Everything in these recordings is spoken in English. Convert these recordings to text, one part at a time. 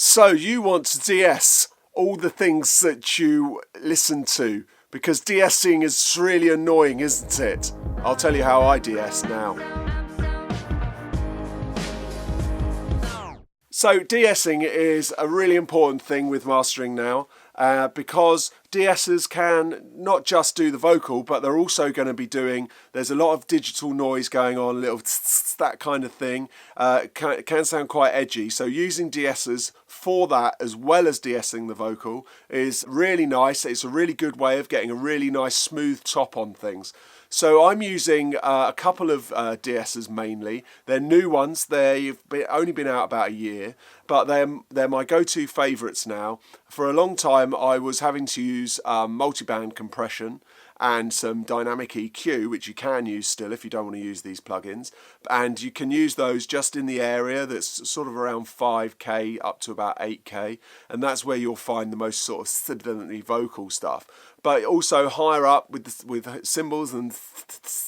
So you want to de-ess all the things that you listen to, because de-essing is really annoying, isn't it? I'll tell you how I de-ess now. So de-essing is a really important thing with mastering now, because de-essers can not just do the vocal, but they're also going to be doing, there's a lot of digital noise going on, little that kind of thing. Can sound quite edgy. So using de-essers for that, as well as de-essing the vocal, is really nice. It's a really good way of getting a really nice smooth top on things. So I'm using a couple of de-essers mainly. They're new ones. They've only been out about a year, but they're my go-to favourites now. For a long time, I was having to use multiband compression and some dynamic EQ, which you can use still if you don't want to use these plugins. And you can use those just in the area that's sort of around 5K up to about 8K. And that's where you'll find the most sort of sibilantly vocal stuff. But also higher up with cymbals and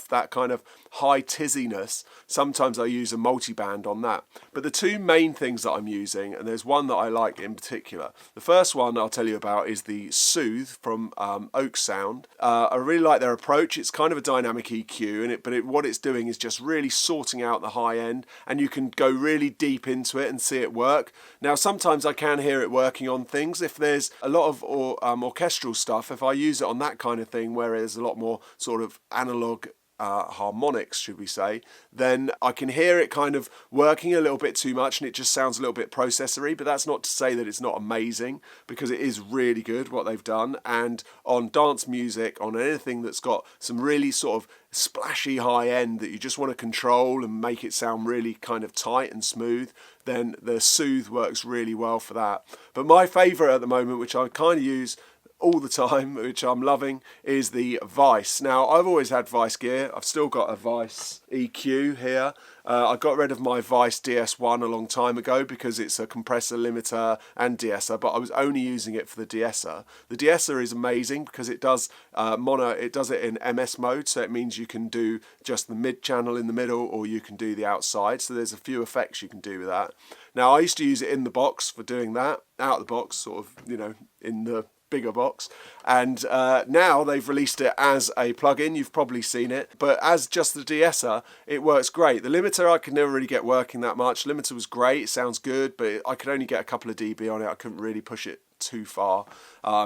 that kind of high tizziness, sometimes I use a multiband on that. But the two main things that I'm using, and there's one that I like in particular. The first one I'll tell you about is the Soothe from Oak Sound. I really like their approach. It's kind of a dynamic EQ, but what it's doing is just really sorting out the high end, and you can go really deep into it and see it work. Now, sometimes I can hear it working on things. If there's a lot of orchestral stuff, if I use it on that kind of thing where there's a lot more sort of analog harmonics, should we say, then I can hear it kind of working a little bit too much and it just sounds a little bit processory. But that's not to say that it's not amazing, because it is really good what they've done. And on dance music, on anything that's got some really sort of splashy high end that you just want to control and make it sound really kind of tight and smooth, then the Soothe works really well for that. But my favourite at the moment, which I kind of use all the time, which I'm loving, is the Weiss. Now, I've always had Weiss gear. I've still got a Weiss EQ here. I got rid of my Weiss DS1 a long time ago because it's a compressor, limiter and de-esser, but I was only using it for the de-esser. The de-esser is amazing because it does it does it in MS mode, so it means you can do just the mid channel in the middle, or you can do the outside, so there's a few effects you can do with that. Now, I used to use it in the box for doing that, out of the box, sort of, you know, in the bigger box, and now they've released it as a plugin. You've probably seen it, but as just the de-esser, it works great. The limiter I could never really get working that much. Limiter was great, it sounds good, but I could only get a couple of dB on it. I couldn't really push it too far,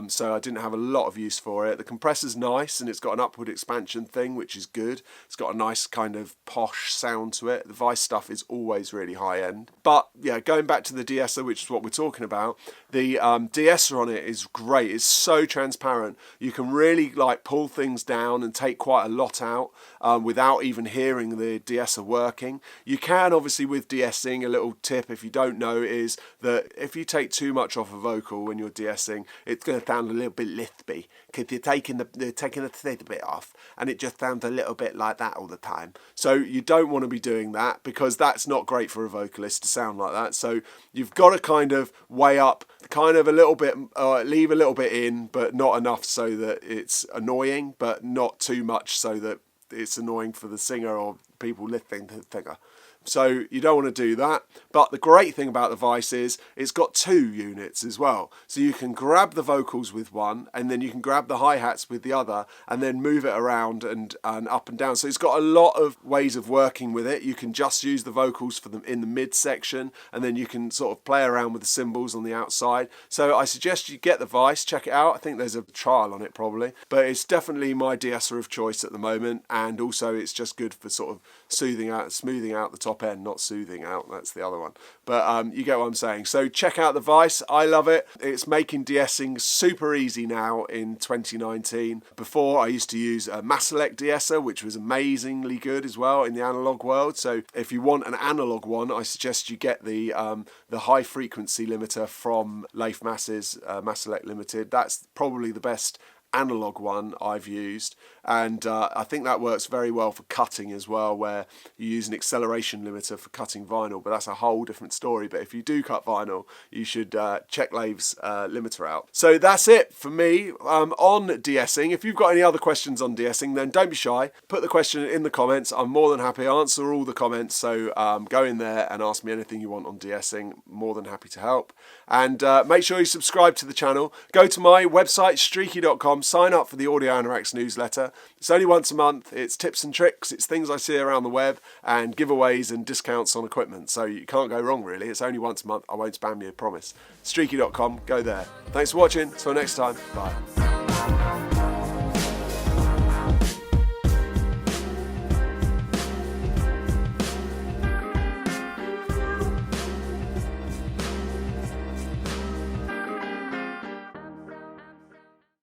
so I didn't have a lot of use for it. The compressor's nice and it's got an upward expansion thing, which is good. It's got a nice kind of posh sound to it. The Weiss stuff is always really high end. But yeah, going back to the de-esser, which is what we're talking about, the de-esser on it is great. It's so transparent. You can really like pull things down and take quite a lot out without even hearing the de-esser working. You can obviously with de-essing, a little tip if you don't know is that if you take too much off a vocal when you're de-essing, it's going to sound a little bit lispy because you're taking the little bit off, and it just sounds a little bit like that all the time. So you don't want to be doing that, because that's not great for a vocalist to sound like that. So you've got to kind of weigh up, kind of a little bit, leave a little bit in, but not enough so that it's annoying, but not too much so that it's annoying for the singer or people listening to the singer. So you don't want to do that. But the great thing about the Weiss is it's got two units as well. So you can grab the vocals with one, and then you can grab the hi-hats with the other, and then move it around and up and down. So it's got a lot of ways of working with it. You can just use the vocals for them in the mid section, and then you can sort of play around with the cymbals on the outside. So I suggest you get the Weiss, check it out. I think there's a trial on it probably, but it's definitely my de-esser of choice at the moment. And also it's just good for sort of smoothing out the top end, not soothing out, that's the other one. But you get what I'm saying. So check out the Weiss. I love it. It's making de-essing super easy now in 2019. Before, I used to use a Maselect de-esser, which was amazingly good as well in the analog world. So if you want an analog one, I suggest you get the high frequency limiter from Leif Mass's Maselect Limited. That's probably the best analog one I've used, and I think that works very well for cutting as well, where you use an acceleration limiter for cutting vinyl, but that's a whole different story. But if you do cut vinyl, you should check Lave's limiter out. So that's it for me on de-essing. If you've got any other questions on de-essing, then don't be shy, put the question in the comments. I'm more than happy to answer all the comments, so go in there and ask me anything you want on de-essing. More than happy to help. And make sure you subscribe to the channel. Go to my website streaky.com, sign up for the Audio Anorex newsletter. It's only once a month. It's tips and tricks, it's things I see around the web, and giveaways and discounts on equipment, so you can't go wrong really. It's only once a month. I won't spam you, I promise. Streaky.com, go there. Thanks for watching. Till next time, bye.